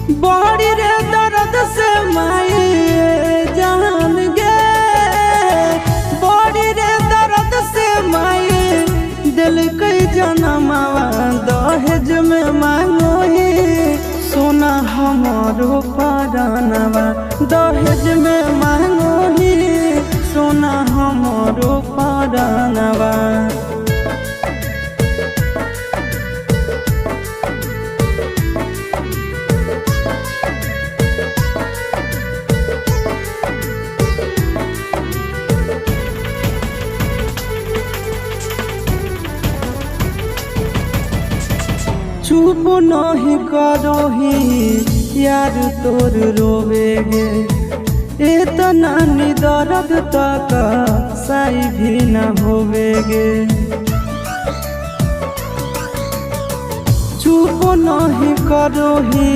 बड़ी रे दर्द से माई जान गे, बड़ी रे दर्द से माई दिल कई जनमावा दहेज में मांगो ही सोना हमारो परानवा, दहेज में मांगो ही सोना हमारो परानवा। चुप नहीं करो ही यार तोर रोवेगे, इतना नी दर्द तक सही भी न होवेगे। चुप नहीं करो ही